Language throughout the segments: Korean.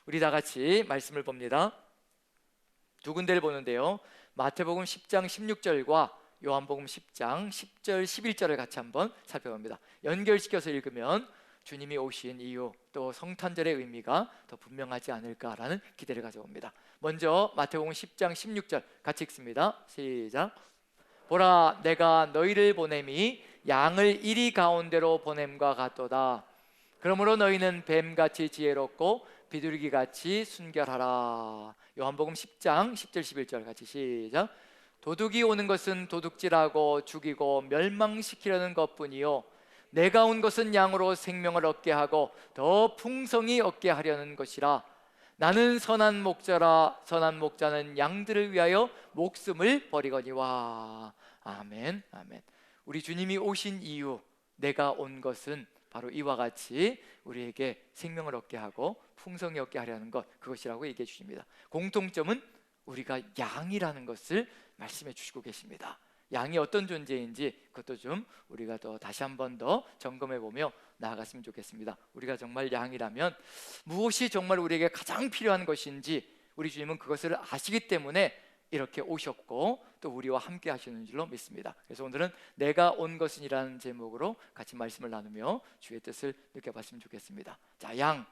우리 다 같이 말씀을 봅니다. 두 군데를 보는데요, 마태복음 10장 16절과 요한복음 10장 10절 11절을 같이 한번 살펴봅니다. 연결시켜서 읽으면 주님이 오신 이유, 또 성탄절의 의미가 더 분명하지 않을까라는 기대를 가져봅니다. 먼저 마태복음 10장 16절 같이 읽습니다. 시작. 보라, 내가 너희를 보냄이 양을 이리 가운데로 보냄과 같도다. 그러므로 너희는 뱀같이 지혜롭고 비둘기같이 순결하라. 요한복음 10장 10절 11절 같이 시작. 도둑이 오는 것은 도둑질하고 죽이고 멸망시키려는 것뿐이요 내가 온 것은 양으로 생명을 얻게 하고 더 풍성히 얻게 하려는 것이라. 나는 선한 목자라. 선한 목자는 양들을 위하여 목숨을 버리거니와. 아멘, 아멘. 우리 주님이 오신 이유, 내가 온 것은 바로 이와 같이 우리에게 생명을 얻게 하고 풍성히 얻게 하려는 것, 그것이라고 얘기해 주십니다. 공통점은 우리가 양이라는 것을 말씀해 주시고 계십니다. 양이 어떤 존재인지 그것도 좀 우리가 더 다시 한 번 더 점검해 보며 나아갔으면 좋겠습니다. 우리가 정말 양이라면 무엇이 정말 우리에게 가장 필요한 것인지 우리 주님은 그것을 아시기 때문에 이렇게 오셨고 또 우리와 함께 하시는 줄로 믿습니다. 그래서 오늘은 내가 온 것은이라는 제목으로 같이 말씀을 나누며 주의 뜻을 느껴봤으면 좋겠습니다. 자, 양,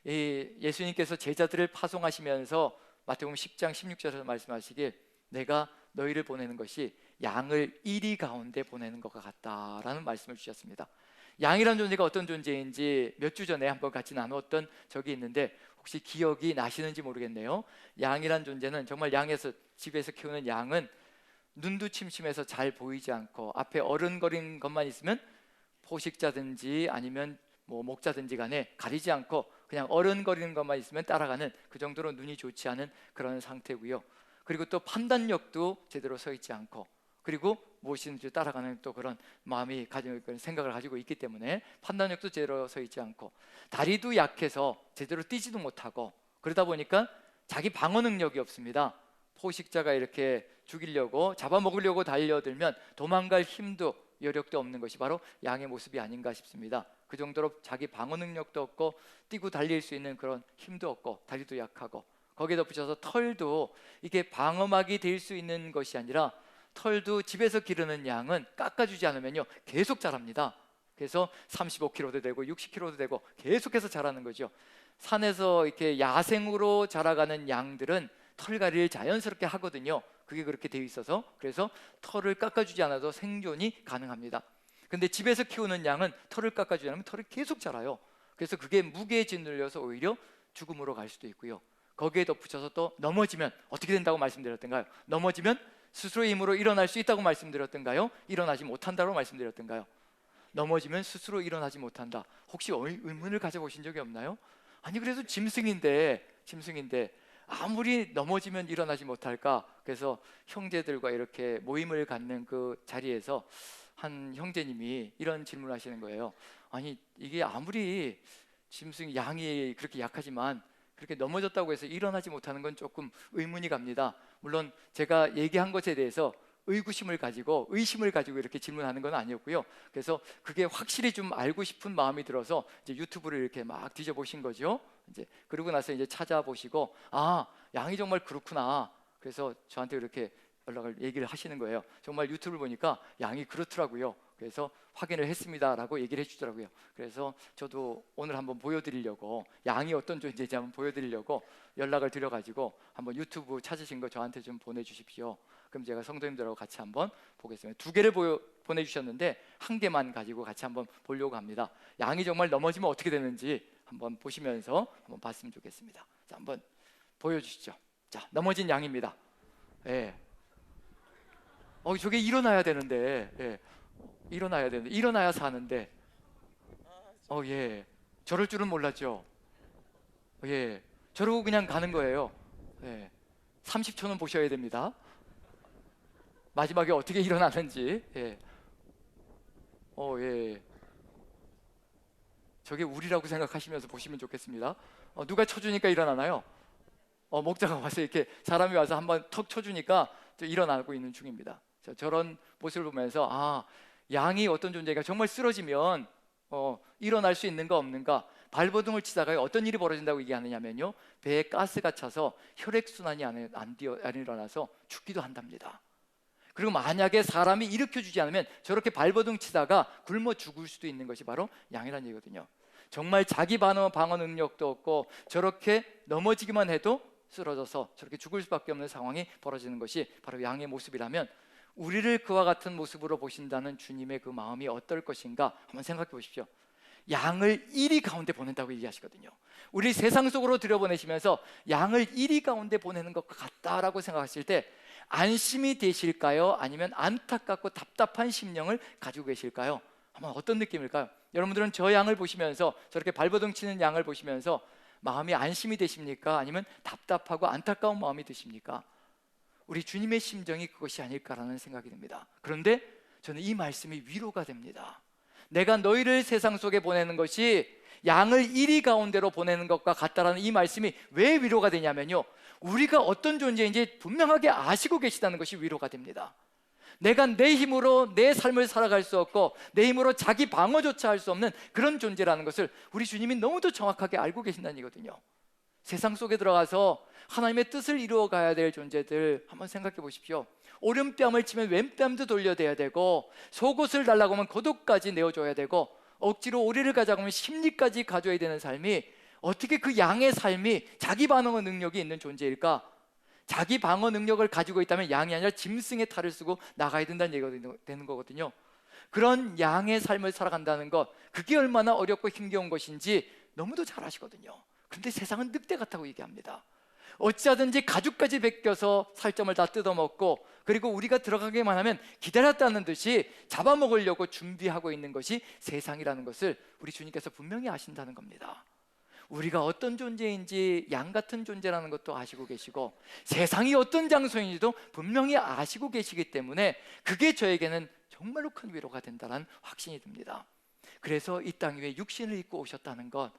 예수님께서 제자들을 파송하시면서 마태복음 10장 16절에서 말씀하시길 내가 너희를 보내는 것이 양을 이리 가운데 보내는 것과 같다라는 말씀을 주셨습니다. 양이라는 존재가 어떤 존재인지 몇 주 전에 한번 같이 나누었던 적이 있는데 혹시 기억이 나시는지 모르겠네요. 양이라는 존재는 정말 집에서 키우는 양은 눈도 침침해서 잘 보이지 않고 앞에 어른거리는 것만 있으면 포식자든지 아니면 목자든지 간에 가리지 않고 그냥 어른거리는 것만 있으면 따라가는, 그 정도로 눈이 좋지 않은 그런 상태고요. 그리고 또 판단력도 제대로 서 있지 않고, 그리고 무엇인지 따라가는 또 그런 마음이 가지고 생각을 가지고 있기 때문에 판단력도 제대로 서 있지 않고, 다리도 약해서 제대로 뛰지도 못하고, 그러다 보니까 자기 방어 능력이 없습니다. 포식자가 이렇게 죽이려고 잡아먹으려고 달려들면 도망갈 힘도 여력도 없는 것이 바로 양의 모습이 아닌가 싶습니다. 그 정도로 자기 방어 능력도 없고 뛰고 달릴 수 있는 그런 힘도 없고 다리도 약하고, 거기에 덧붙여서 털도 이게 방어막이 될 수 있는 것이 아니라 털도 집에서 기르는 양은 깎아주지 않으면요 계속 자랍니다. 그래서 35kg도 되고 60kg도 되고 계속해서 자라는 거죠. 산에서 이렇게 야생으로 자라가는 양들은 털갈이를 자연스럽게 하거든요. 그게 그렇게 되어 있어서, 그래서 털을 깎아주지 않아도 생존이 가능합니다. 근데 집에서 키우는 양은 털을 깎아주지 않으면 털이 계속 자라요. 그래서 그게 무게에 짓눌려서 오히려 죽음으로 갈 수도 있고요. 거기에 덧붙여서 또 넘어지면 어떻게 된다고 말씀드렸던가요? 넘어지면 스스로의 힘으로 일어날 수 있다고 말씀드렸던가요? 일어나지 못한다고 말씀드렸던가요? 넘어지면 스스로 일어나지 못한다. 혹시 의문을 가져보신 적이 없나요? 아니 그래도 짐승인데 아무리 넘어지면 일어나지 못할까? 그래서 형제들과 이렇게 모임을 갖는 그 자리에서 한 형제님이 이런 질문을 하시는 거예요. 아니 이게 아무리 짐승 양이 그렇게 약하지만 그렇게 넘어졌다고 해서 일어나지 못하는 건 조금 의문이 갑니다. 물론 제가 얘기한 것에 대해서 의심을 가지고 이렇게 질문하는 건 아니었고요. 그래서 그게 확실히 좀 알고 싶은 마음이 들어서 이제 유튜브를 이렇게 막 뒤져보신 거죠. 이제 그러고 나서 이제 찾아보시고 양이 정말 그렇구나. 그래서 저한테 이렇게 얘기를 하시는 거예요. 정말 유튜브를 보니까 양이 그렇더라고요. 그래서 확인을 했습니다라고 얘기를 해주더라고요. 그래서 저도 오늘 한번 보여드리려고, 양이 어떤 존재인지 한번 보여드리려고 연락을 드려가지고 한번 유튜브 찾으신 거 저한테 좀 보내주십시오. 그럼 제가 성도님들하고 같이 한번 보겠습니다. 두 개를 보내주셨는데 한 개만 가지고 같이 한번 보려고 합니다. 양이 정말 넘어지면 어떻게 되는지 한번 보시면서 한번 봤으면 좋겠습니다. 자, 한번 보여주시죠. 자, 넘어진 양입니다. 예. 저게 일어나야 되는데, 일어나야 사는데, 예. 저럴 줄은 몰랐죠. 예. 저러고 그냥 가는 거예요. 예. 30초는 보셔야 됩니다. 마지막에 어떻게 일어나는지. 예. 예. 저게 우리라고 생각하시면서 보시면 좋겠습니다. 누가 쳐주니까 일어나나요? 목자가 와서 이렇게 사람이 와서 한번 턱 쳐주니까 또 일어나고 있는 중입니다. 저런 모습을 보면서 양이 어떤 존재가 정말 쓰러지면 일어날 수 있는가 없는가, 발버둥을 치다가 어떤 일이 벌어진다고 얘기하느냐면요, 배에 가스가 차서 혈액순환이 안 일어나서 죽기도 한답니다. 그리고 만약에 사람이 일으켜주지 않으면 저렇게 발버둥 치다가 굶어 죽을 수도 있는 것이 바로 양이라는 얘기거든요. 정말 자기 방어 능력도 없고 저렇게 넘어지기만 해도 쓰러져서 저렇게 죽을 수밖에 없는 상황이 벌어지는 것이 바로 양의 모습이라면, 우리를 그와 같은 모습으로 보신다는 주님의 그 마음이 어떨 것인가 한번 생각해 보십시오. 양을 이리 가운데 보낸다고 얘기하시거든요. 우리 세상 속으로 들여보내시면서 양을 이리 가운데 보내는 것 같다라고 생각하실 때 안심이 되실까요? 아니면 안타깝고 답답한 심령을 가지고 계실까요? 한번 어떤 느낌일까요? 여러분들은 저 양을 보시면서, 저렇게 발버둥 치는 양을 보시면서 마음이 안심이 되십니까? 아니면 답답하고 안타까운 마음이 드십니까? 우리 주님의 심정이 그것이 아닐까라는 생각이 듭니다. 그런데 저는 이 말씀이 위로가 됩니다. 내가 너희를 세상 속에 보내는 것이 양을 이리 가운데로 보내는 것과 같다라는 이 말씀이 왜 위로가 되냐면요, 우리가 어떤 존재인지 분명하게 아시고 계시다는 것이 위로가 됩니다. 내가 내 힘으로 내 삶을 살아갈 수 없고 내 힘으로 자기 방어조차 할 수 없는 그런 존재라는 것을 우리 주님이 너무도 정확하게 알고 계신다는 얘기거든요. 세상 속에 들어가서 하나님의 뜻을 이루어 가야 될 존재들 한번 생각해 보십시오. 오른뺨을 치면 왼뺨도 돌려대야 되고, 속옷을 달라고 하면 겉옷까지 내어줘야 되고, 억지로 오리를 가자고 하면 심리까지 가져야 되는 삶이, 어떻게 그 양의 삶이 자기 방어 능력이 있는 존재일까? 자기 방어 능력을 가지고 있다면 양이 아니라 짐승의 탈을 쓰고 나가야 된다는 얘기가 되는 거거든요. 그런 양의 삶을 살아간다는 것, 그게 얼마나 어렵고 힘겨운 것인지 너무도 잘 아시거든요. 그런데 세상은 늑대 같다고 얘기합니다. 어찌하든지 가죽까지 벗겨서 살점을 다 뜯어먹고, 그리고 우리가 들어가기만 하면 기다렸다는 듯이 잡아먹으려고 준비하고 있는 것이 세상이라는 것을 우리 주님께서 분명히 아신다는 겁니다. 우리가 어떤 존재인지 양 같은 존재라는 것도 아시고 계시고, 세상이 어떤 장소인지도 분명히 아시고 계시기 때문에 그게 저에게는 정말로 큰 위로가 된다는 확신이 듭니다. 그래서 이 땅 위에 육신을 입고 오셨다는 것,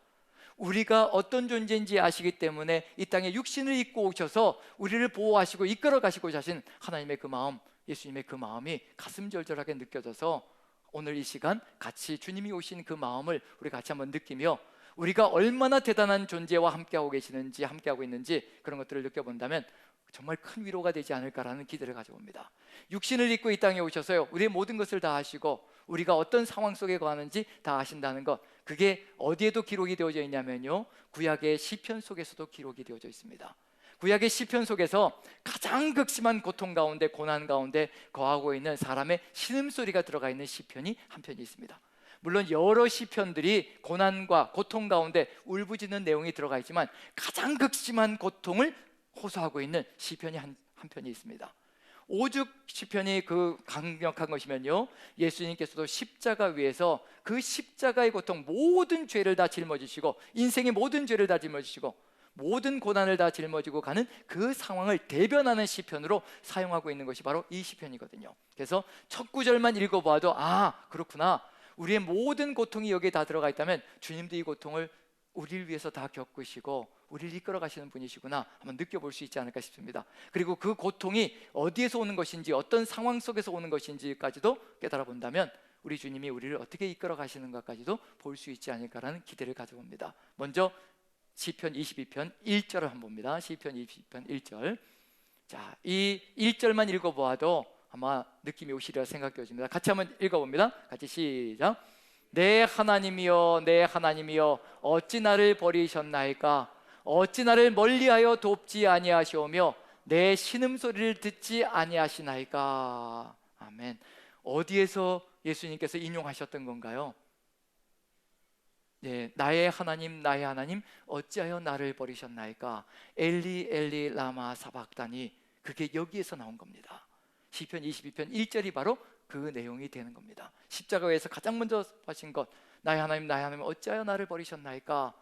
우리가 어떤 존재인지 아시기 때문에 이 땅에 육신을 입고 오셔서 우리를 보호하시고 이끌어 가시고자 하신 하나님의 그 마음, 예수님의 그 마음이 가슴 절절하게 느껴져서 오늘 이 시간 같이 주님이 오신 그 마음을 우리 같이 한번 느끼며, 우리가 얼마나 대단한 존재와 함께하고 계시는지, 함께하고 있는지 그런 것들을 느껴본다면 정말 큰 위로가 되지 않을까라는 기대를 가져봅니다. 육신을 입고 이 땅에 오셔서요, 우리의 모든 것을 다 아시고 우리가 어떤 상황 속에 거하는지 다 아신다는 것, 그게 어디에도 기록이 되어져 있냐면요, 구약의 시편 속에서도 기록이 되어져 있습니다. 구약의 시편 속에서 가장 극심한 고통 가운데, 고난 가운데 거하고 있는 사람의 신음소리가 들어가 있는 시편이 한 편이 있습니다. 물론 여러 시편들이 고난과 고통 가운데 울부짖는 내용이 들어가 있지만 가장 극심한 고통을 호소하고 있는 시편이 한 편이 있습니다. 오죽 시편이 그 강력한 것이면요, 예수님께서도 십자가 위에서 그 십자가의 고통, 모든 죄를 다 짊어지시고, 인생의 모든 죄를 다 짊어지시고 모든 고난을 다 짊어지고 가는 그 상황을 대변하는 시편으로 사용하고 있는 것이 바로 이 시편이거든요. 그래서 첫 구절만 읽어봐도 그렇구나, 우리의 모든 고통이 여기에 다 들어가 있다면 주님도 이 고통을 우리를 위해서 다 겪으시고 우리를 이끌어 가시는 분이시구나 한번 느껴볼 수 있지 않을까 싶습니다. 그리고 그 고통이 어디에서 오는 것인지, 어떤 상황 속에서 오는 것인지까지도 깨달아 본다면 우리 주님이 우리를 어떻게 이끌어 가시는 것까지도 볼 수 있지 않을까라는 기대를 가져봅니다. 먼저 시편 22편 1절을 한번 봅니다. 시편 22편 1절. 자, 이 1절만 읽어보아도 아마 느낌이 오시리라 생각되어집니다. 같이 한번 읽어봅니다. 같이 시작. 내 하나님이여, 내 하나님이여, 어찌 나를 버리셨나이까? 어찌 나를 멀리하여 돕지 아니하시오며 내 신음소리를 듣지 아니하시나이까? 아멘. 어디에서 예수님께서 인용하셨던 건가요? 네, 나의 하나님, 나의 하나님, 어찌하여 나를 버리셨나이까? 엘리 엘리 라마 사박다니. 그게 여기에서 나온 겁니다. 시편 22편 1절이 바로 그 내용이 되는 겁니다. 십자가에서 가장 먼저 하신 것, 나의 하나님, 나의 하나님, 어찌하여 나를 버리셨나이까?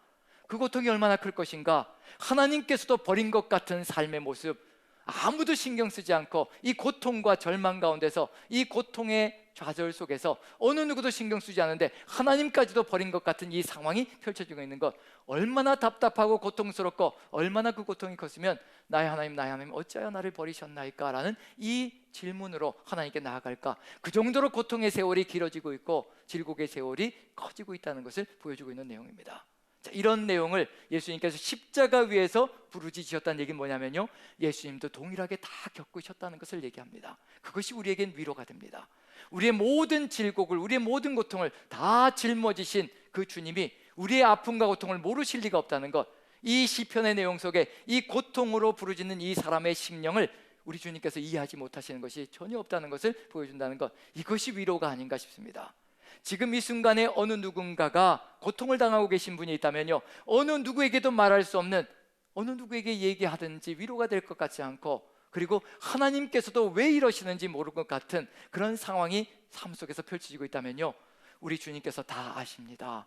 그 고통이 얼마나 클 것인가? 하나님께서도 버린 것 같은 삶의 모습, 아무도 신경 쓰지 않고 이 고통과 절망 가운데서, 이 고통의 좌절 속에서 어느 누구도 신경 쓰지 않는데 하나님까지도 버린 것 같은 이 상황이 펼쳐지고 있는 것, 얼마나 답답하고 고통스럽고 얼마나 그 고통이 컸으면 나의 하나님, 나의 하나님, 어찌하여 나를 버리셨나이까? 라는 이 질문으로 하나님께 나아갈까? 그 정도로 고통의 세월이 길어지고 있고 질곡의 세월이 커지고 있다는 것을 보여주고 있는 내용입니다. 자, 이런 내용을 예수님께서 십자가 위에서 부르짖으셨다는 얘기는 뭐냐면요, 예수님도 동일하게 다 겪으셨다는 것을 얘기합니다. 그것이 우리에겐 위로가 됩니다. 우리의 모든 질곡을, 우리의 모든 고통을 다 짊어지신 그 주님이 우리의 아픔과 고통을 모르실 리가 없다는 것, 이 시편의 내용 속에 이 고통으로 부르짖는 이 사람의 심령을 우리 주님께서 이해하지 못하시는 것이 전혀 없다는 것을 보여준다는 것, 이것이 위로가 아닌가 싶습니다. 지금 이 순간에 어느 누군가가 고통을 당하고 계신 분이 있다면요, 어느 누구에게도 말할 수 없는, 어느 누구에게 얘기하든지 위로가 될 것 같지 않고, 그리고 하나님께서도 왜 이러시는지 모를 것 같은 그런 상황이 삶 속에서 펼쳐지고 있다면요, 우리 주님께서 다 아십니다.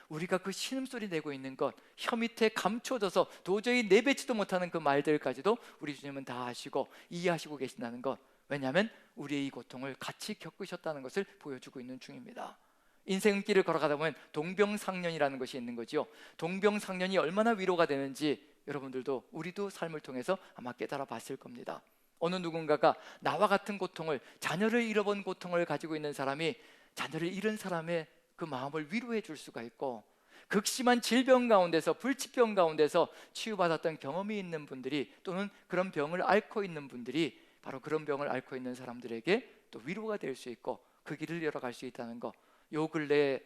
우리가 그 신음소리 내고 있는 것, 혀 밑에 감춰져서 도저히 내뱉지도 못하는 그 말들까지도 우리 주님은 다 아시고 이해하시고 계신다는 것, 왜냐하면 우리의 이 고통을 같이 겪으셨다는 것을 보여주고 있는 중입니다. 인생길을 걸어가다 보면 동병상련이라는 것이 있는 거죠. 동병상련이 얼마나 위로가 되는지 여러분들도, 우리도 삶을 통해서 아마 깨달아 봤을 겁니다. 어느 누군가가 나와 같은 고통을, 자녀를 잃어본 고통을 가지고 있는 사람이 자녀를 잃은 사람의 그 마음을 위로해 줄 수가 있고, 극심한 질병 가운데서, 불치병 가운데서 치유받았던 경험이 있는 분들이, 또는 그런 병을 앓고 있는 분들이 바로 그런 병을 앓고 있는 사람들에게 또 위로가 될 수 있고 그 길을 열어갈 수 있다는 것. 요 근래에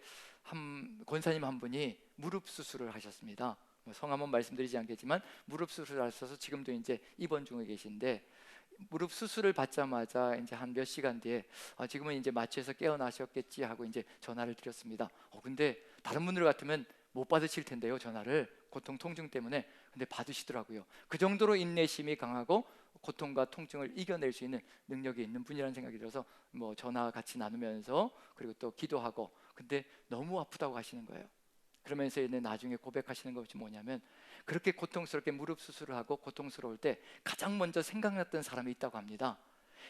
권사님 한 분이 무릎 수술을 하셨습니다. 성함은 말씀드리지 않겠지만 무릎 수술을 하셔서 지금도 이제 입원 중에 계신데, 무릎 수술을 받자마자 이제 한 몇 시간 뒤에 지금은 이제 마취해서 깨어나셨겠지 하고 이제 전화를 드렸습니다. 근데 다른 분들 같으면 못 받으실 텐데요, 전화를, 고통 통증 때문에. 근데 받으시더라고요. 그 정도로 인내심이 강하고 고통과 통증을 이겨낼 수 있는 능력이 있는 분이라는 생각이 들어서 뭐 전화 같이 나누면서, 그리고 또 기도하고, 근데 너무 아프다고 하시는 거예요. 그러면서 나중에 고백하시는 것이 뭐냐면, 그렇게 고통스럽게 무릎 수술을 하고 고통스러울 때 가장 먼저 생각났던 사람이 있다고 합니다.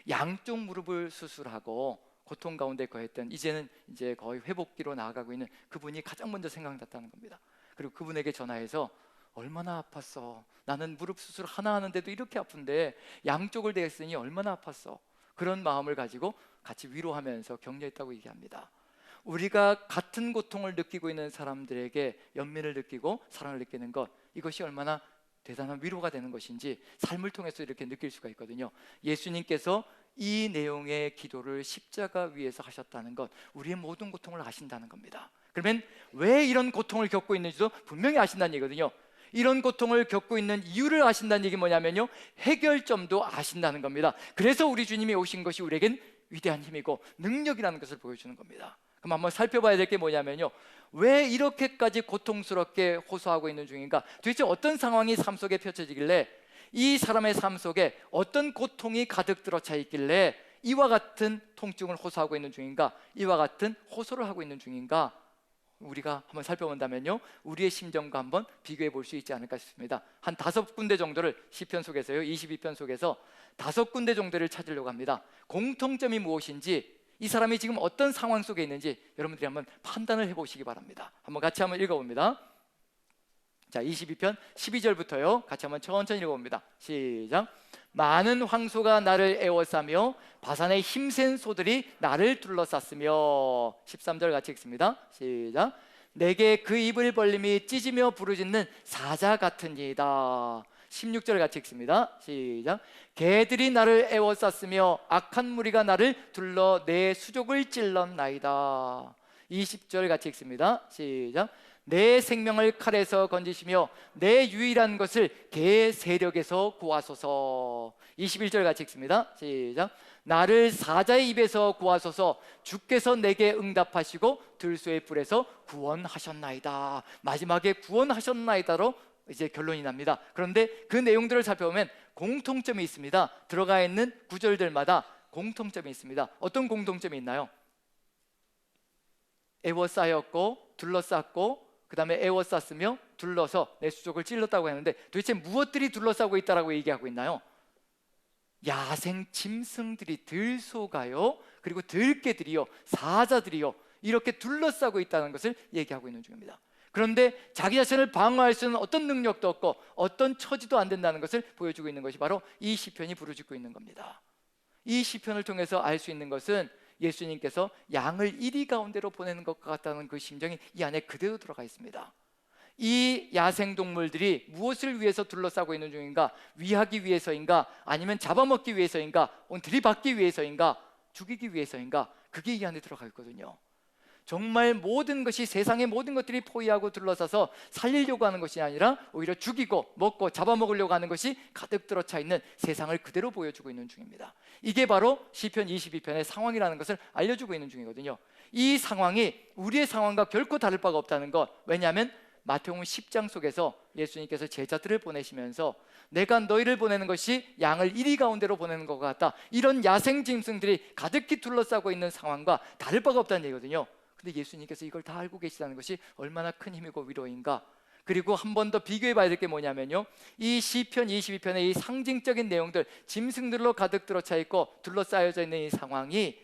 양쪽 무릎을 수술하고 고통 가운데 거했던, 이제는 이제 거의 회복기로 나아가고 있는 그분이 가장 먼저 생각났다는 겁니다. 그리고 그분에게 전화해서 얼마나 아팠어, 나는 무릎 수술 하나 하는데도 이렇게 아픈데 양쪽을 대했으니 얼마나 아팠어, 그런 마음을 가지고 같이 위로하면서 격려했다고 얘기합니다. 우리가 같은 고통을 느끼고 있는 사람들에게 연민을 느끼고 사랑을 느끼는 것, 이것이 얼마나 대단한 위로가 되는 것인지 삶을 통해서 이렇게 느낄 수가 있거든요. 예수님께서 이 내용의 기도를 십자가 위에서 하셨다는 것, 우리의 모든 고통을 아신다는 겁니다. 그러면 왜 이런 고통을 겪고 있는지도 분명히 아신다는 얘기거든요. 이런 고통을 겪고 있는 이유를 아신다는 얘기 뭐냐면요, 해결점도 아신다는 겁니다. 그래서 우리 주님이 오신 것이 우리에겐 위대한 힘이고 능력이라는 것을 보여주는 겁니다. 그럼 한번 살펴봐야 될 게 뭐냐면요, 왜 이렇게까지 고통스럽게 호소하고 있는 중인가? 도대체 어떤 상황이 삶 속에 펼쳐지길래, 이 사람의 삶 속에 어떤 고통이 가득 들어차 있길래 이와 같은 통증을 호소하고 있는 중인가? 이와 같은 호소를 하고 있는 중인가? 우리가 한번 살펴본다면요, 우리의 심정과 한번 비교해 볼 수 있지 않을까 싶습니다. 한 5군데 정도를, 시편 속에서요, 22편 속에서 5군데 정도를 찾으려고 합니다. 공통점이 무엇인지, 이 사람이 지금 어떤 상황 속에 있는지 여러분들이 한번 판단을 해보시기 바랍니다. 한번 같이 한번 읽어봅니다. 자, 22편 12절부터요 같이 한번 천천히 읽어봅니다. 시작. 많은 황소가 나를 에워싸며 바산의 힘센 소들이 나를 둘러쌌으며. 13절 같이 읽습니다. 시작. 내게 그 입을 벌림이 찢으며 부르짖는 사자 같으니이다. 16절 같이 읽습니다. 시작. 개들이 나를 에워쌌으며 악한 무리가 나를 둘러 내 수족을 찔렀나이다. 20절 같이 읽습니다. 시작. 내 생명을 칼에서 건지시며 내 유일한 것을 개 세력에서 구하소서. 21절 같이 읽습니다. 시작. 나를 사자의 입에서 구하소서. 주께서 내게 응답하시고 들소의 불에서 구원하셨나이다. 마지막에 구원하셨나이다로 이제 결론이 납니다. 그런데 그 내용들을 살펴보면 공통점이 있습니다. 들어가 있는 구절들마다 공통점이 있습니다. 어떤 공통점이 있나요? 애워싸였고 둘러쌌고, 그 다음에 애워쌌으며 둘러서 내 수족을 찔렀다고 했는데, 도대체 무엇들이 둘러싸고 있다라고 얘기하고 있나요? 야생 짐승들이, 들소가요, 그리고 들개들이요, 사자들이요, 이렇게 둘러싸고 있다는 것을 얘기하고 있는 중입니다. 그런데 자기 자신을 방어할 수 있는 어떤 능력도 없고 어떤 처지도 안 된다는 것을 보여주고 있는 것이 바로 이 시편이 부르짖고 있는 겁니다. 이 시편을 통해서 알 수 있는 것은 예수님께서 양을 이리 가운데로 보내는 것 같다는 그 심정이 이 안에 그대로 들어가 있습니다. 이 야생동물들이 무엇을 위해서 둘러싸고 있는 중인가? 위하기 위해서인가? 아니면 잡아먹기 위해서인가? 들이받기 위해서인가? 죽이기 위해서인가? 그게 이 안에 들어가 있거든요. 정말 모든 것이, 세상의 모든 것들이 포위하고 둘러싸서 살리려고 하는 것이 아니라 오히려 죽이고 먹고 잡아먹으려고 하는 것이 가득 들어차 있는 세상을 그대로 보여주고 있는 중입니다. 이게 바로 시편 22편의 상황이라는 것을 알려주고 있는 중이거든요. 이 상황이 우리의 상황과 결코 다를 바가 없다는 것. 왜냐하면 마태복음 10장 속에서 예수님께서 제자들을 보내시면서 내가 너희를 보내는 것이 양을 이리 가운데로 보내는 것 같다, 이런 야생 짐승들이 가득히 둘러싸고 있는 상황과 다를 바가 없다는 얘기거든요. 근데 예수님께서 이걸 다 알고 계시다는 것이 얼마나 큰 힘이고 위로인가. 그리고 한 번 더 비교해 봐야 될 게 뭐냐면요, 이 시편 22편의 이 상징적인 내용들, 짐승들로 가득 들어차 있고 둘러싸여져 있는 이 상황이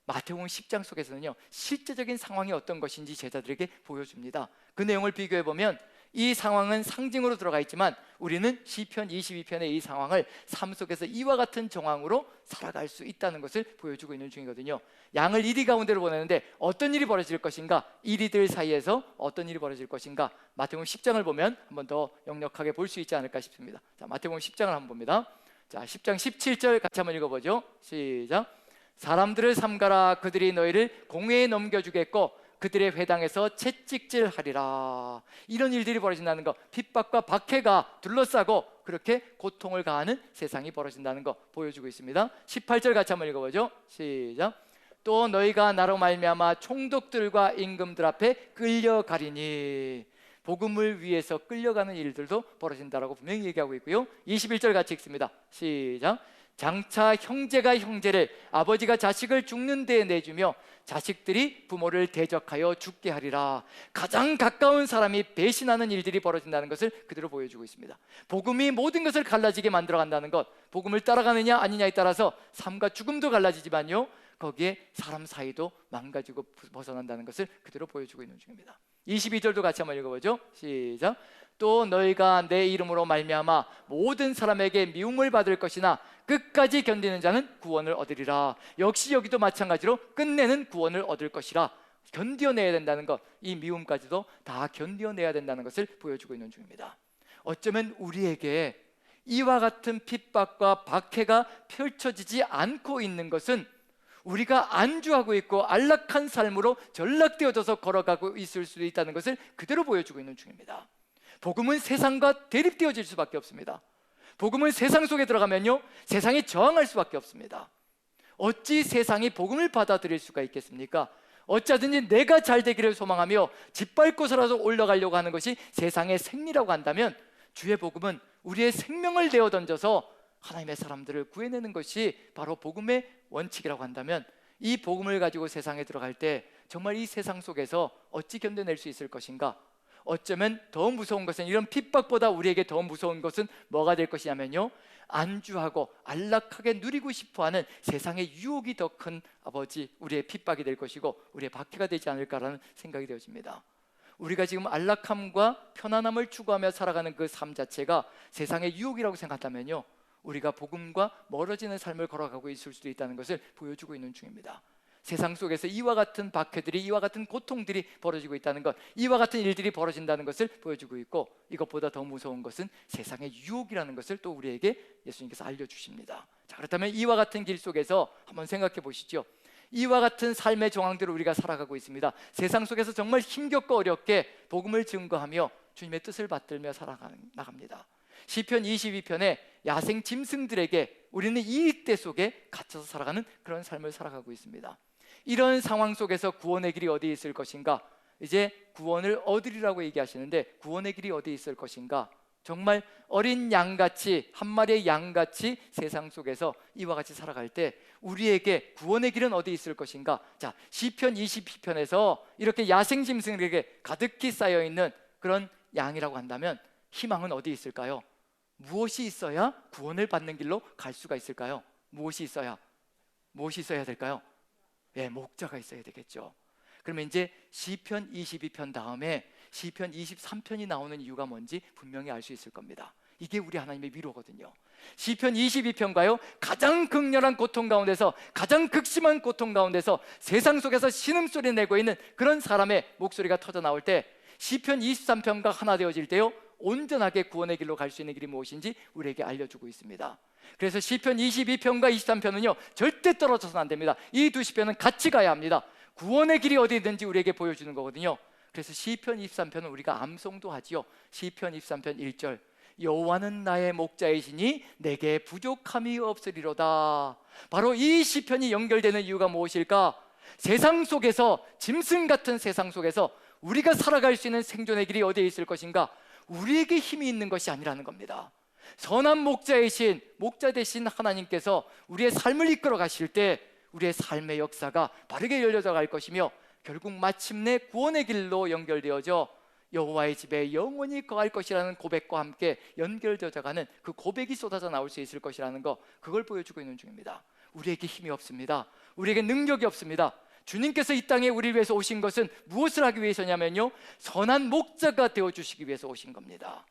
마태복음 10장 속에서는요, 실제적인 상황이 어떤 것인지 제자들에게 보여줍니다. 그 내용을 비교해 보면 이 상황은 상징으로 들어가 있지만 우리는 시편 22편의 이 상황을 삶 속에서 이와 같은 정황으로 살아갈 수 있다는 것을 보여주고 있는 중이거든요. 양을 이리 가운데로 보내는데 어떤 일이 벌어질 것인가? 이리들 사이에서 어떤 일이 벌어질 것인가? 마태복음 10장을 보면 한 번 더 역력하게 볼 수 있지 않을까 싶습니다. 자, 마태복음 10장을 한번 봅니다. 자, 10장 17절 같이 한번 읽어보죠. 시작. 사람들을 삼가라. 그들이 너희를 공회에 넘겨주겠고 그들의 회당에서 채찍질하리라. 이런 일들이 벌어진다는 것, 핍박과 박해가 둘러싸고 그렇게 고통을 가하는 세상이 벌어진다는 것 보여주고 있습니다. 18절 같이 한번 읽어보죠. 시작. 또 너희가 나로 말미암아 총독들과 임금들 앞에 끌려가리니. 복음을 위해서 끌려가는 일들도 벌어진다라고 분명히 얘기하고 있고요. 21절 같이 읽습니다. 시작. 장차 형제가 형제를, 아버지가 자식을 죽는 데에 내주며 자식들이 부모를 대적하여 죽게 하리라. 가장 가까운 사람이 배신하는 일들이 벌어진다는 것을 그대로 보여주고 있습니다. 복음이 모든 것을 갈라지게 만들어간다는 것, 복음을 따라가느냐 아니냐에 따라서 삶과 죽음도 갈라지지만요, 거기에 사람 사이도 망가지고 벗어난다는 것을 그대로 보여주고 있는 중입니다. 22절도 같이 한번 읽어보죠. 시작. 또 너희가 내 이름으로 말미암아 모든 사람에게 미움을 받을 것이나 끝까지 견디는 자는 구원을 얻으리라. 역시 여기도 마찬가지로 끝내는 구원을 얻을 것이라. 견뎌내야 된다는 것, 이 미움까지도 다 견뎌내야 된다는 것을 보여주고 있는 중입니다. 어쩌면 우리에게 이와 같은 핍박과 박해가 펼쳐지지 않고 있는 것은 우리가 안주하고 있고 안락한 삶으로 전락되어져서 걸어가고 있을 수도 있다는 것을 그대로 보여주고 있는 중입니다. 복음은 세상과 대립되어질 수밖에 없습니다. 복음은 세상 속에 들어가면요, 세상이 저항할 수밖에 없습니다. 어찌 세상이 복음을 받아들일 수가 있겠습니까? 어쩌든지 내가 잘 되기를 소망하며 짓밟고서라도 올라가려고 하는 것이 세상의 생리라고 한다면, 주의 복음은 우리의 생명을 내어 던져서 하나님의 사람들을 구해내는 것이 바로 복음의 원칙이라고 한다면, 이 복음을 가지고 세상에 들어갈 때 정말 이 세상 속에서 어찌 견뎌낼 수 있을 것인가? 어쩌면 더 무서운 것은, 이런 핍박보다 우리에게 더 무서운 것은 뭐가 될 것이냐면요, 안주하고 안락하게 누리고 싶어하는 세상의 유혹이 더 큰 아버지, 우리의 핍박이 될 것이고 우리의 박해가 되지 않을까라는 생각이 되어집니다. 우리가 지금 안락함과 편안함을 추구하며 살아가는 그 삶 자체가 세상의 유혹이라고 생각한다면요, 우리가 복음과 멀어지는 삶을 걸어가고 있을 수도 있다는 것을 보여주고 있는 중입니다. 세상 속에서 이와 같은 박해들이, 이와 같은 고통들이 벌어지고 있다는 것, 이와 같은 일들이 벌어진다는 것을 보여주고 있고, 이것보다 더 무서운 것은 세상의 유혹이라는 것을 또 우리에게 예수님께서 알려주십니다. 자, 그렇다면 이와 같은 길 속에서 한번 생각해 보시죠. 이와 같은 삶의 정황들을 우리가 살아가고 있습니다. 세상 속에서 정말 힘겹고 어렵게 복음을 증거하며 주님의 뜻을 받들며 살아나갑니다. 시편 22편에 야생 짐승들에게 우리는 이 때 속에 갇혀서 살아가는 그런 삶을 살아가고 있습니다. 이런 상황 속에서 구원의 길이 어디에 있을 것인가? 이제 구원을 얻으리라고 얘기하시는데, 구원의 길이 어디에 있을 것인가? 정말 어린 양같이, 한 마리의 양같이 세상 속에서 이와 같이 살아갈 때 우리에게 구원의 길은 어디에 있을 것인가? 자, 시편 22편에서 이렇게 야생 짐승들에게 가득히 쌓여있는 그런 양이라고 한다면 희망은 어디에 있을까요? 무엇이 있어야 구원을 받는 길로 갈 수가 있을까요? 무엇이 있어야 될까요? 예, 목자가 있어야 되겠죠. 그러면 이제 시편 22편 다음에 시편 23편이 나오는 이유가 뭔지 분명히 알 수 있을 겁니다. 이게 우리 하나님의 위로거든요. 시편 22편가요, 가장 극렬한 고통 가운데서, 가장 극심한 고통 가운데서 세상 속에서 신음소리 내고 있는 그런 사람의 목소리가 터져 나올 때, 시편 23편과 하나 되어질 때요 온전하게 구원의 길로 갈 수 있는 길이 무엇인지 우리에게 알려주고 있습니다. 그래서 시편 22편과 23편은요 절대 떨어져서는 안 됩니다. 이 두 시편은 같이 가야 합니다. 구원의 길이 어디 있는지 우리에게 보여주는 거거든요. 그래서 시편 23편은 우리가 암송도 하지요. 시편 23편 1절, 여호와는 나의 목자이시니 내게 부족함이 없으리로다. 바로 이 시편이 연결되는 이유가 무엇일까? 세상 속에서, 짐승 같은 세상 속에서 우리가 살아갈 수 있는 생존의 길이 어디에 있을 것인가? 우리에게 힘이 있는 것이 아니라는 겁니다. 선한 목자이신, 목자 되신 하나님께서 우리의 삶을 이끌어 가실 때 우리의 삶의 역사가 바르게 열려져 갈 것이며, 결국 마침내 구원의 길로 연결되어져 여호와의 집에 영원히 거할 것이라는 고백과 함께 연결되어져 가는 그 고백이 쏟아져 나올 수 있을 것이라는 거, 그걸 보여주고 있는 중입니다. 우리에게 힘이 없습니다. 우리에게 능력이 없습니다. 주님께서 이 땅에 우리를 위해서 오신 것은 무엇을 하기 위해서냐면요, 선한 목자가 되어주시기 위해서 오신 겁니다.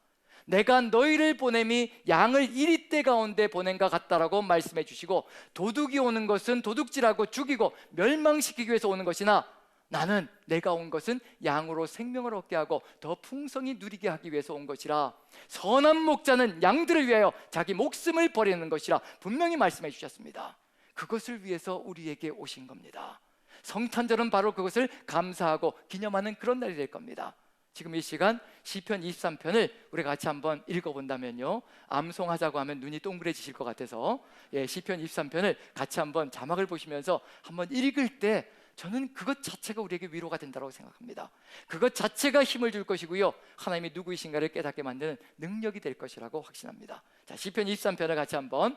내가 너희를 보냄이 양을 이리떼 가운데 보낸과 같다라고 말씀해 주시고, 도둑이 오는 것은 도둑질하고 죽이고 멸망시키기 위해서 오는 것이나 나는, 내가 온 것은 양으로 생명을 얻게 하고 더 풍성히 누리게 하기 위해서 온 것이라. 선한 목자는 양들을 위하여 자기 목숨을 버리는 것이라 분명히 말씀해 주셨습니다. 그것을 위해서 우리에게 오신 겁니다. 성탄절은 바로 그것을 감사하고 기념하는 그런 날이 될 겁니다. 지금 이 시간 시편 23편을 우리가 같이 한번 읽어본다면요, 암송하자고 하면 눈이 동그래지실 것 같아서 시편 23편을 같이 한번 자막을 보시면서 한번 읽을 때 저는 그것 자체가 우리에게 위로가 된다고 생각합니다. 그것 자체가 힘을 줄 것이고요, 하나님이 누구이신가를 깨닫게 만드는 능력이 될 것이라고 확신합니다. 자, 시편 23편을 같이 한번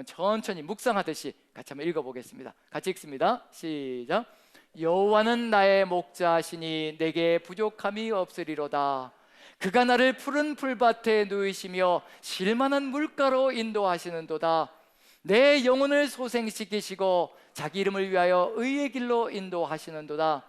천천히 묵상하듯이 같이 한번 읽어보겠습니다. 같이 읽습니다. 시작. 여호와는 나의 목자시니 내게 부족함이 없으리로다. 그가 나를 푸른 풀밭에 누이시며 쉴만한 물가로 인도하시는도다. 내 영혼을 소생시키시고 자기 이름을 위하여 의의 길로 인도하시는도다.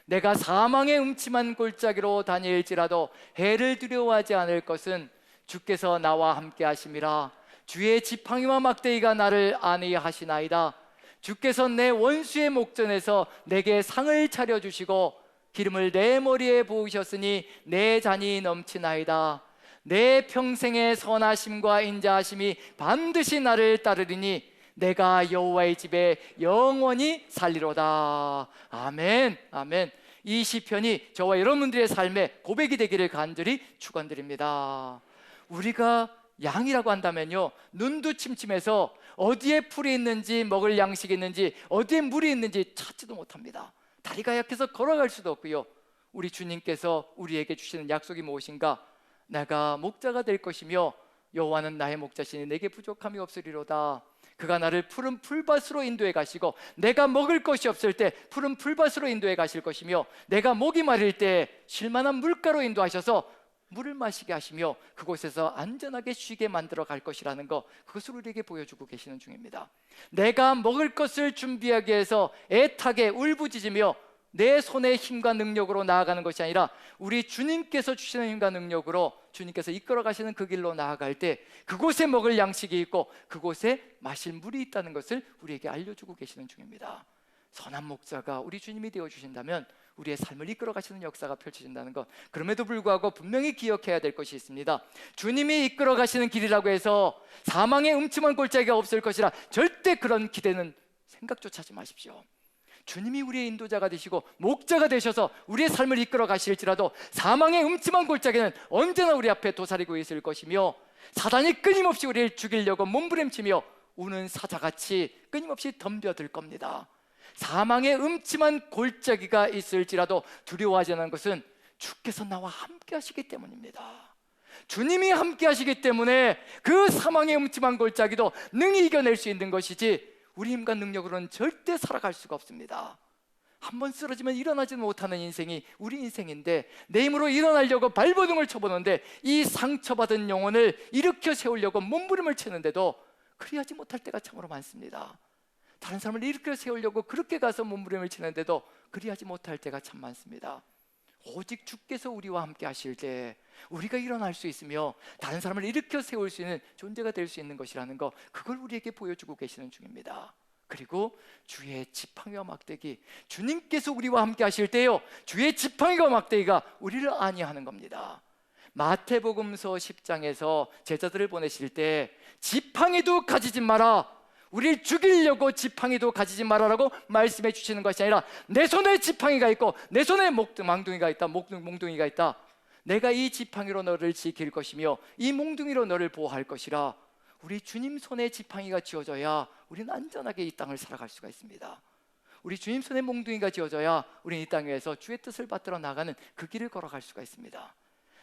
내가 사망의 음침한 골짜기로 다닐지라도 해를 두려워하지 않을 것은 주께서 나와 함께 하심이라. 주의 지팡이와 막대기가 나를 안위하시나이다. 주께서 내 원수의 목전에서 내게 상을 차려주시고 기름을 내 머리에 부으셨으니 내 잔이 넘치나이다. 내 평생의 선하심과 인자하심이 반드시 나를 따르리니 내가 여호와의 집에 영원히 살리로다. 아멘, 아멘. 이 시편이 저와 여러분들의 삶의 고백이 되기를 간절히 축원드립니다. 우리가 양이라고 한다면요, 눈도 침침해서 어디에 풀이 있는지, 먹을 양식이 있는지, 어디에 물이 있는지 찾지도 못합니다. 다리가 약해서 걸어갈 수도 없고요. 우리 주님께서 우리에게 주시는 약속이 무엇인가? 내가 목자가 될 것이며 여호와는 나의 목자시니 내게 부족함이 없으리로다. 그가 나를 푸른 풀밭으로 인도해 가시고, 내가 먹을 것이 없을 때 푸른 풀밭으로 인도해 가실 것이며, 내가 목이 마를 때 쉴만한 물가로 인도하셔서 물을 마시게 하시며 그곳에서 안전하게 쉬게 만들어 갈 것이라는 거, 그것을 우리에게 보여주고 계시는 중입니다. 내가 먹을 것을 준비하기 위해서 애타게 울부짖으며 내 손의 힘과 능력으로 나아가는 것이 아니라 우리 주님께서 주시는 힘과 능력으로 주님께서 이끌어 가시는 그 길로 나아갈 때 그곳에 먹을 양식이 있고 그곳에 마실 물이 있다는 것을 우리에게 알려주고 계시는 중입니다. 선한 목자가 우리 주님이 되어주신다면 우리의 삶을 이끌어 가시는 역사가 펼쳐진다는 것, 그럼에도 불구하고 분명히 기억해야 될 것이 있습니다. 주님이 이끌어 가시는 길이라고 해서 사망의 음침한 골짜기가 없을 것이라 절대 그런 기대는 생각조차 하지 마십시오. 주님이 우리의 인도자가 되시고 목자가 되셔서 우리의 삶을 이끌어 가실지라도 사망의 음침한 골짜기는 언제나 우리 앞에 도사리고 있을 것이며, 사단이 끊임없이 우리를 죽이려고 몸부림치며 우는 사자같이 끊임없이 덤벼들 겁니다. 사망의 음침한 골짜기가 있을지라도 두려워하지 않는 것은 주께서 나와 함께 하시기 때문입니다. 주님이 함께 하시기 때문에 그 사망의 음침한 골짜기도 능히 이겨낼 수 있는 것이지, 우리 힘과 능력으로는 절대 살아갈 수가 없습니다. 한번 쓰러지면 일어나지 못하는 인생이 우리 인생인데, 내 힘으로 일어나려고 발버둥을 쳐보는데 이 상처받은 영혼을 일으켜 세우려고 몸부림을 치는데도 그리하지 못할 때가 참으로 많습니다. 다른 사람을 일으켜 세우려고 그렇게 가서 몸부림을 치는데도 그리하지 못할 때가 참 많습니다. 오직 주께서 우리와 함께 하실 때 우리가 일어날 수 있으며 다른 사람을 일으켜 세울 수 있는 존재가 될 수 있는 것이라는 거, 그걸 우리에게 보여주고 계시는 중입니다. 그리고 주의 지팡이와 막대기, 주님께서 우리와 함께 하실 때요, 주의 지팡이와 막대기가 우리를 안위하는 겁니다. 마태복음서 10장에서 제자들을 보내실 때 지팡이도 가지지 마라, 우리를 죽이려고 지팡이도 가지지 마라라고 말씀해 주시는 것이 아니라 내 손에 지팡이가 있고 내 손에 몽둥이가 있다, 몽둥이가 있다. 내가 이 지팡이로 너를 지킬 것이며 이 몽둥이로 너를 보호할 것이라. 우리 주님 손에 지팡이가 쥐어져야 우리는 안전하게 이 땅을 살아갈 수가 있습니다. 우리 주님 손에 몽둥이가 쥐어져야 우리는 이 땅 위에서 주의 뜻을 받들어 나가는 그 길을 걸어갈 수가 있습니다.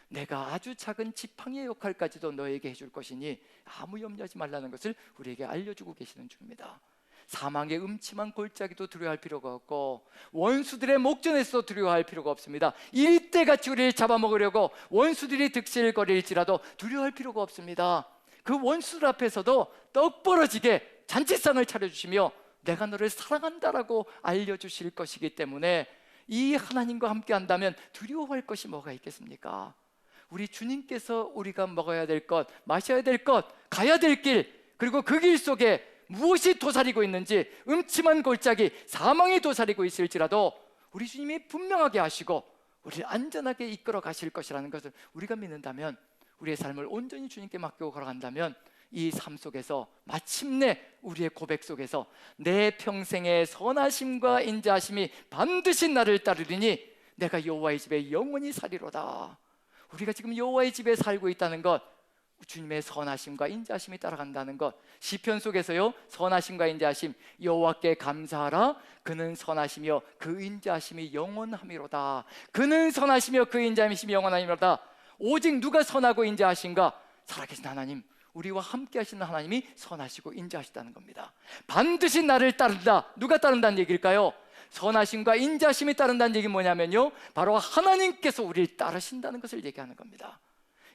내가 아주 작은 지팡이의 역할까지도 너에게 해줄 것이니 아무 염려하지 말라는 것을 우리에게 알려주고 계시는 중입니다. 사망의 음침한 골짜기도 두려워할 필요가 없고 원수들의 목전에서 두려워할 필요가 없습니다. 이리때같이 우리를 잡아먹으려고 원수들이 득실거릴지라도 두려워할 필요가 없습니다. 그 원수들 앞에서도 떡 벌어지게 잔치상을 차려주시며 내가 너를 사랑한다라고 알려주실 것이기 때문에 이 하나님과 함께 한다면 두려워할 것이 뭐가 있겠습니까? 우리 주님께서 우리가 먹어야 될 것, 마셔야 될 것, 가야 될 길, 그리고 그 길 속에 무엇이 도사리고 있는지, 음침한 골짜기, 사망이 도사리고 있을지라도 우리 주님이 분명하게 하시고 우리를 안전하게 이끌어 가실 것이라는 것을 우리가 믿는다면, 우리의 삶을 온전히 주님께 맡기고 걸어간다면 이 삶 속에서 마침내 우리의 고백 속에서 내 평생의 선하심과 인자하심이 반드시 나를 따르리니 내가 여호와의 집에 영원히 살리로다. 우리가 지금 여호와의 집에 살고 있다는 것, 주님의 선하심과 인자하심이 따라간다는 것, 시편 속에서요, 선하심과 인자하심, 여호와께 감사하라. 그는 선하시며 그 인자하심이 영원함이로다. 그는 선하시며 그 인자하심이 영원함이로다. 오직 누가 선하고 인자하신가? 살아계신 하나님, 우리와 함께 하시는 하나님이 선하시고 인자하시다는 겁니다. 반드시 나를 따른다. 누가 따른다는 얘기일까요? 선하심과 인자심이 따른다는 얘기는 뭐냐면요, 바로 하나님께서 우리를 따르신다는 것을 얘기하는 겁니다.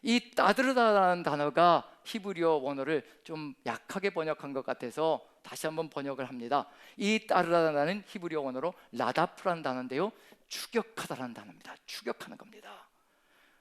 이 따르다라는 단어가 히브리어 원어를 좀 약하게 번역한 것 같아서 다시 한번 번역을 합니다. 이 따르다라는 히브리어 원어로 라다프라는 단어인데요, 추격하다라는 단어입니다. 추격하는 겁니다.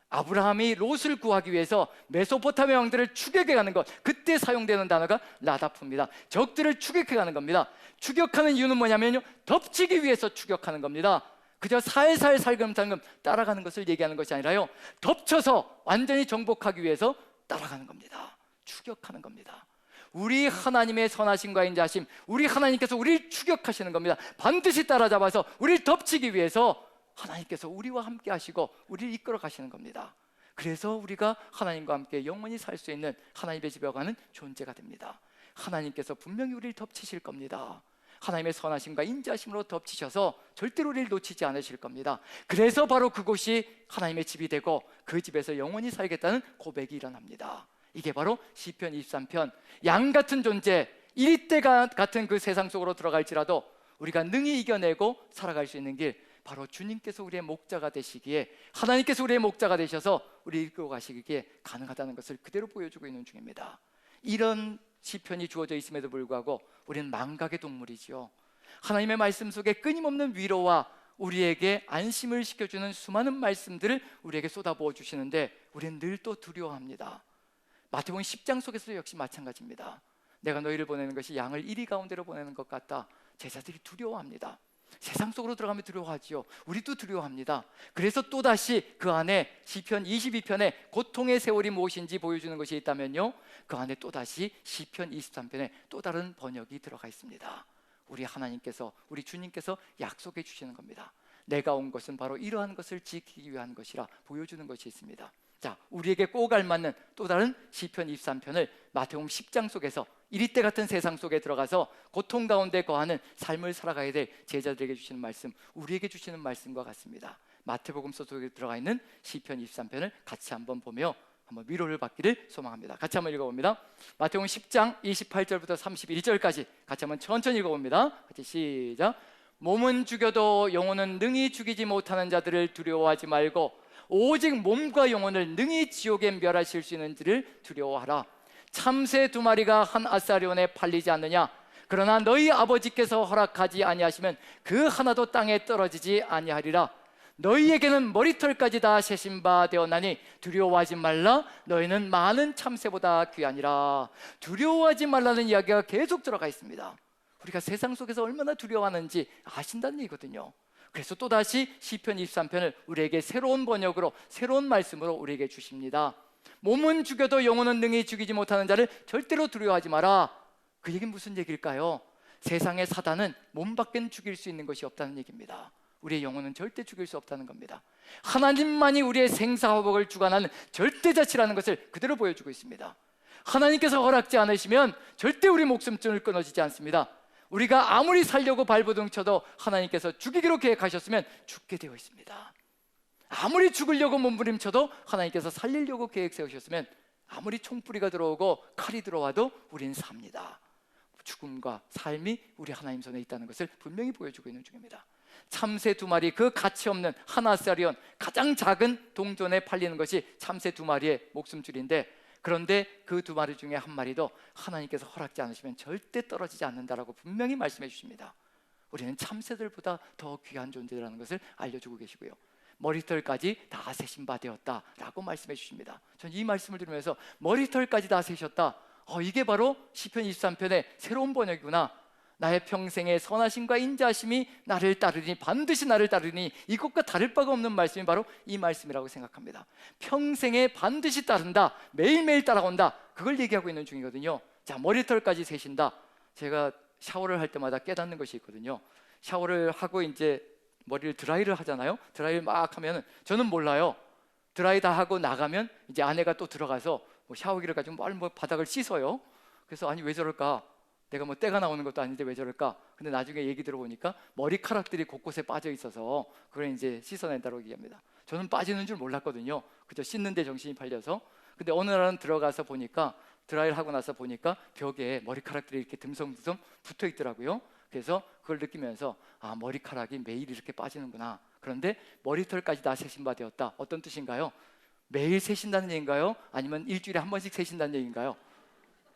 아브라함이 롯을 구하기 위해서 메소포타미아 왕들을 추격해가는 것, 그때 사용되는 단어가 라다프입니다. 적들을 추격해가는 겁니다. 추격하는 이유는 뭐냐면요, 덮치기 위해서 추격하는 겁니다. 그저 살살 살금살금 따라가는 것을 얘기하는 것이 아니라요, 덮쳐서 완전히 정복하기 위해서 따라가는 겁니다. 추격하는 겁니다. 우리 하나님의 선하심과 인자하심, 우리 하나님께서 우리를 추격하시는 겁니다. 반드시 따라잡아서 우리를 덮치기 위해서 하나님께서 우리와 함께 하시고 우리를 이끌어 가시는 겁니다. 그래서 우리가 하나님과 함께 영원히 살 수 있는 하나님의 집에 가는 존재가 됩니다. 하나님께서 분명히 우리를 덮치실 겁니다. 하나님의 선하심과 인자심으로 덮치셔서 절대로 우리를 놓치지 않으실 겁니다. 그래서 바로 그곳이 하나님의 집이 되고 그 집에서 영원히 살겠다는 고백이 일어납니다. 이게 바로 시편 23편, 양 같은 존재, 이리때가 같은 그 세상 속으로 들어갈지라도 우리가 능히 이겨내고 살아갈 수 있는 길, 바로 주님께서 우리의 목자가 되시기에, 하나님께서 우리의 목자가 되셔서 우리를 이끌고 가시기에 가능하다는 것을 그대로 보여주고 있는 중입니다. 이런 시편이 주어져 있음에도 불구하고 우리는 망각의 동물이지요. 하나님의 말씀 속에 끊임없는 위로와 우리에게 안심을 시켜주는 수많은 말씀들을 우리에게 쏟아부어 주시는데 우리는 늘 또 두려워합니다. 마태복음 10장 속에서도 역시 마찬가지입니다. 내가 너희를 보내는 것이 양을 이리 가운데로 보내는 것 같다. 제자들이 두려워합니다. 세상 속으로 들어가면 두려워하지요. 우리도 두려워합니다. 그래서 또다시 그 안에 시편 22편에 고통의 세월이 무엇인지 보여주는 것이 있다면요, 그 안에 또다시 시편 23편에 또 다른 번역이 들어가 있습니다. 우리 하나님께서, 우리 주님께서 약속해 주시는 겁니다. 내가 온 것은 바로 이러한 것을 지키기 위한 것이라 보여주는 것이 있습니다. 자, 우리에게 꼭 알맞는 또 다른 시편 23편을 마태복음 10장 속에서 이리때 같은 세상 속에 들어가서 고통 가운데 거하는 삶을 살아가야 될 제자들에게 주시는 말씀, 우리에게 주시는 말씀과 같습니다. 마태복음서 속에 들어가 있는 시편 23편을 같이 한번 보며 한번 위로를 받기를 소망합니다. 같이 한번 읽어봅니다. 마태복음 10장 28절부터 31절까지 같이 한번 천천히 읽어봅니다. 같이 시작. 몸은 죽여도 영혼은 능히 죽이지 못하는 자들을 두려워하지 말고 오직 몸과 영혼을 능히 지옥에 멸하실 수 있는지를 두려워하라. 참새 2마리가 한 아사리온에 팔리지 않느냐? 그러나 너희 아버지께서 허락하지 아니하시면 그 하나도 땅에 떨어지지 아니하리라. 너희에게는 머리털까지 다 세신 바 되었나니 두려워하지 말라. 너희는 많은 참새보다 귀하니라. 두려워하지 말라는 이야기가 계속 들어가 있습니다. 우리가 세상 속에서 얼마나 두려워하는지 아신다는 얘기거든요. 그래서 또다시 시편 23편을 우리에게 새로운 번역으로, 새로운 말씀으로 우리에게 주십니다. 몸은 죽여도 영혼은 능히 죽이지 못하는 자를 절대로 두려워하지 마라. 그 얘기는 무슨 얘기일까요? 세상의 사단은 몸 밖엔 죽일 수 있는 것이 없다는 얘기입니다. 우리의 영혼은 절대 죽일 수 없다는 겁니다. 하나님만이 우리의 생사화복을 주관하는 절대자치라는 것을 그대로 보여주고 있습니다. 하나님께서 허락지 않으시면 절대 우리 목숨줄을 끊어지지 않습니다. 우리가 아무리 살려고 발버둥 쳐도 하나님께서 죽이기로 계획하셨으면 죽게 되어 있습니다. 아무리 죽으려고 몸부림쳐도 하나님께서 살리려고 계획 세우셨으면 아무리 총뿌리가 들어오고 칼이 들어와도 우리는 삽니다. 죽음과 삶이 우리 하나님 손에 있다는 것을 분명히 보여주고 있는 중입니다. 참새 2마리, 그 가치 없는 하나짜리온 가장 작은 동전에 팔리는 것이 참새 2마리의 목숨줄인데, 그런데 그 2마리 중에 1마리도 하나님께서 허락지 않으시면 절대 떨어지지 않는다라고 분명히 말씀해 주십니다. 우리는 참새들보다 더 귀한 존재라는 것을 알려주고 계시고요, 머리털까지 다 세신 바 되었다라고 말씀해 주십니다. 저는 이 말씀을 들으면서 머리털까지 다 세셨다, 이게 바로 시편 23편의 새로운 번역이구나. 나의 평생의 선하심과 인자하심이 나를 따르니, 반드시 나를 따르니, 이것과 다를 바가 없는 말씀이 바로 이 말씀이라고 생각합니다. 평생에 반드시 따른다, 매일매일 따라온다, 그걸 얘기하고 있는 중이거든요. 자, 머리털까지 세신다. 제가 샤워를 할 때마다 깨닫는 것이 있거든요. 샤워를 하고 이제 머리를 드라이를 하잖아요. 드라이를 막 하면 저는 몰라요. 드라이 다 하고 나가면 이제 아내가 또 들어가서 샤워기를 가지고 바닥을 씻어요. 그래서 아니 왜 저럴까? 내가 때가 나오는 것도 아닌데 왜 저럴까? 근데 나중에 얘기 들어보니까 머리카락들이 곳곳에 빠져 있어서 그걸 이제 씻어낸다고 얘기합니다. 저는 빠지는 줄 몰랐거든요. 그저 씻는 데 정신이 팔려서. 근데 어느 날은 들어가서 보니까, 드라이를 하고 나서 보니까 벽에 머리카락들이 이렇게 듬성듬성 붙어 있더라고요. 그래서 그걸 느끼면서 머리카락이 매일 이렇게 빠지는구나. 그런데 머리털까지 다 세신 바 되었다. 어떤 뜻인가요? 매일 세신다는 얘기인가요? 아니면 일주일에 한 번씩 세신다는 얘기인가요?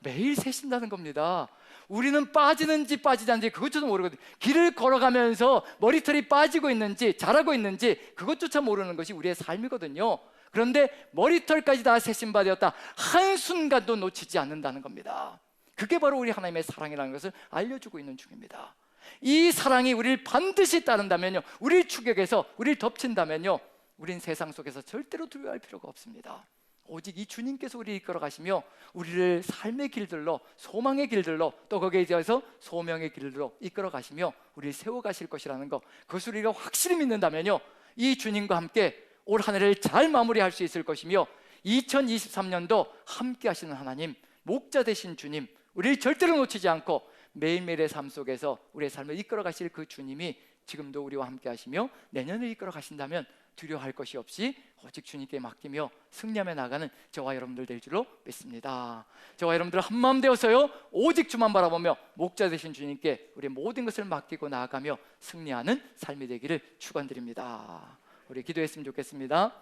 매일 세신다는 겁니다. 우리는 빠지는지 빠지지 않는지 그것조차 모르거든요. 길을 걸어가면서 머리털이 빠지고 있는지 자라고 있는지 그것조차 모르는 것이 우리의 삶이거든요. 그런데 머리털까지 다 세신 바 되었다, 한순간도 놓치지 않는다는 겁니다. 그게 바로 우리 하나님의 사랑이라는 것을 알려주고 있는 중입니다. 이 사랑이 우리를 반드시 따른다면요, 우리를 추격해서 우리를 덮친다면요, 우린 세상 속에서 절대로 두려워할 필요가 없습니다. 오직 이 주님께서 우리를 이끌어 가시며 우리를 삶의 길들로, 소망의 길들로, 또 거기에 대해서 소명의 길들로 이끌어 가시며 우리를 세워 가실 것이라는 것, 그것을 우리가 확실히 믿는다면요, 이 주님과 함께 올 한 해를 잘 마무리할 수 있을 것이며 2023년도 함께 하시는 하나님, 목자 되신 주님, 우리를 절대로 놓치지 않고 매일매일의 삶 속에서 우리의 삶을 이끌어 가실 그 주님이 지금도 우리와 함께 하시며 내년을 이끌어 가신다면 두려워할 것이 없이 오직 주님께 맡기며 승리하며 나가는 저와 여러분들 될 줄로 믿습니다. 저와 여러분들 한마음 되어서요, 오직 주만 바라보며 목자 되신 주님께 우리의 모든 것을 맡기고 나아가며 승리하는 삶이 되기를 축원드립니다. 우리 기도했으면 좋겠습니다.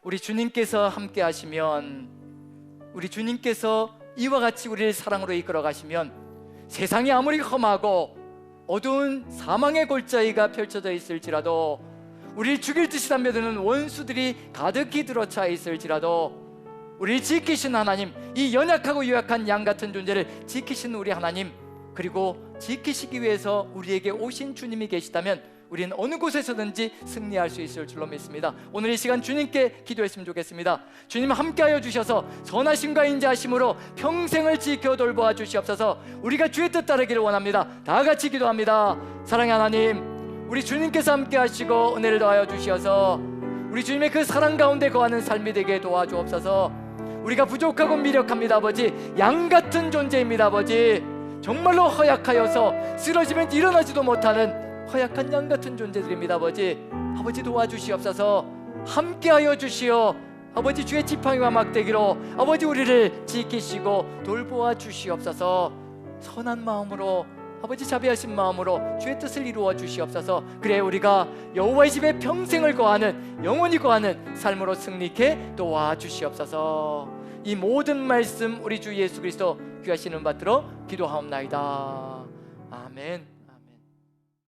우리 주님께서 함께 하시면, 우리 주님께서 이와 같이 우리를 사랑으로 이끌어 가시면 세상이 아무리 험하고 어두운 사망의 골짜기가 펼쳐져 있을지라도, 우리를 죽일 듯이 담벼드는 원수들이 가득히 들어차 있을지라도, 우리를 지키신 하나님, 이 연약하고 유약한 양 같은 존재를 지키신 우리 하나님, 그리고 지키시기 위해서 우리에게 오신 주님이 계시다면 우리는 어느 곳에서든지 승리할 수 있을 줄로 믿습니다. 오늘 이 시간 주님께 기도했으면 좋겠습니다. 주님 함께하여 주셔서 선하심과 인자하심으로 평생을 지켜 돌보아 주시옵소서. 우리가 주의 뜻 따르기를 원합니다. 다 같이 기도합니다. 사랑의 하나님, 우리 주님께서 함께하시고 은혜를 더하여 주시어서 우리 주님의 그 사랑 가운데 거하는 삶이 되게 도와주옵소서. 우리가 부족하고 미력합니다 아버지, 양같은 존재입니다 아버지. 정말로 허약하여서 쓰러지면 일어나지도 못하는 허약한 양 같은 존재들입니다 아버지. 아버지 도와주시옵소서. 함께하여 주시어 아버지 주의 지팡이와 막대기로 아버지 우리를 지키시고 돌보아 주시옵소서. 선한 마음으로 아버지 자비하신 마음으로 주의 뜻을 이루어 주시옵소서. 그래 우리가 여호와의 집에 평생을 거하는, 영원히 거하는 삶으로 승리케 도와주시옵소서. 이 모든 말씀 우리 주 예수 그리스도 귀하신 이름 받들어 기도하옵나이다. 아멘.